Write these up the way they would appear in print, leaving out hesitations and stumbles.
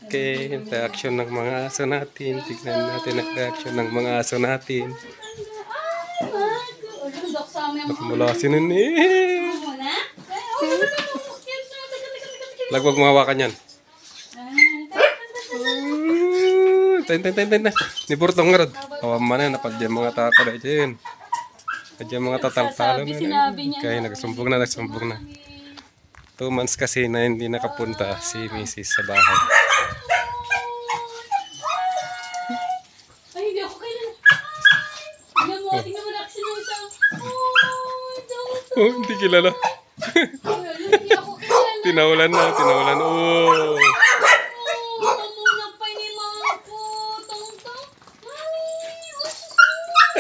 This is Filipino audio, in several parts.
Okay, reaction ng mga aso natin. Tignan natin ang reaction ng mga aso natin. Nakamula si Nini. Lagwag mahawakan yan. Ten. Ni Burtong nga rod. Awan man na, napadyan mga tako na dyan. Padyan mga tatal-talo na. Kaya nagsumbong na. 2 months kasi na hindi nakapunta si Mrs. sa bahay. Ay, hindi ako kailan. Tingnan mo reaction ng isang. Oh, hindi kilala. Hindi ako kailan. Tinawalan na. Oh.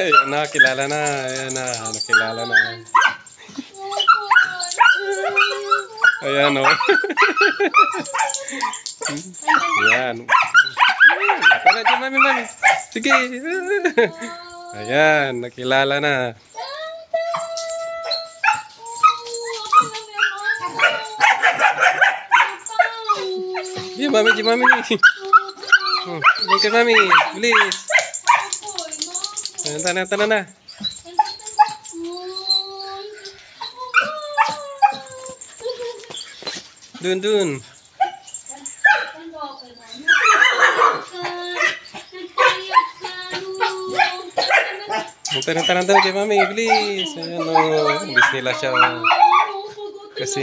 Ay, nakilala na. Ayan na, nakilala na. Ayan, o. Ayan. Ako na dyan, mami. Sige. Ayan, nakilala na. Di, mami. Okay, mami. Bilis. Tana na. Dun. Tana kay mami, bilis. Ayan o. Bilis nila siya. Kasi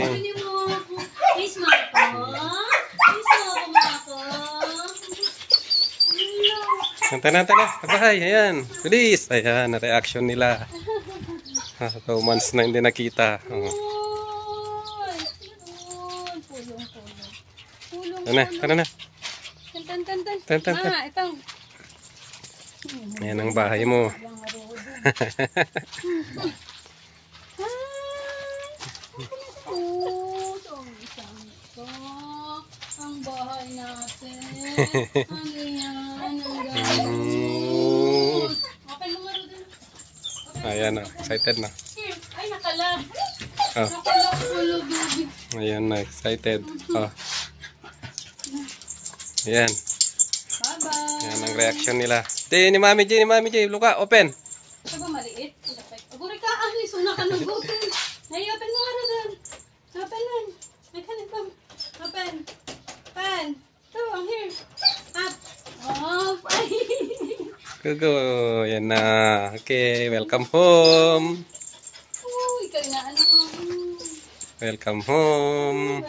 Tana. Bahay, ayan. Bilis. Ayan, reaction nila. 2 months na hindi nakita. Tara na. Tan. Ayan ang bahay mo. Ang bahay natin. Ang iyan. Ayan na, excited na. Ay, nakalag. Oh. Nakalag, baby. Ayan na, excited. Oh. Ayan. Bye-bye. Ayan ang reaction nila. Ni Mami J. Luka, open. Ito ba maliit? Aguri ka, alis. Una ka nagutin. Ay, open mo nga doon. Open man. May kanin pa. Open. Pen. Ito, I'm here. Up. Oh, Go. Ayan na. Okay, welcome home. Uy, kaya na anak. Welcome home.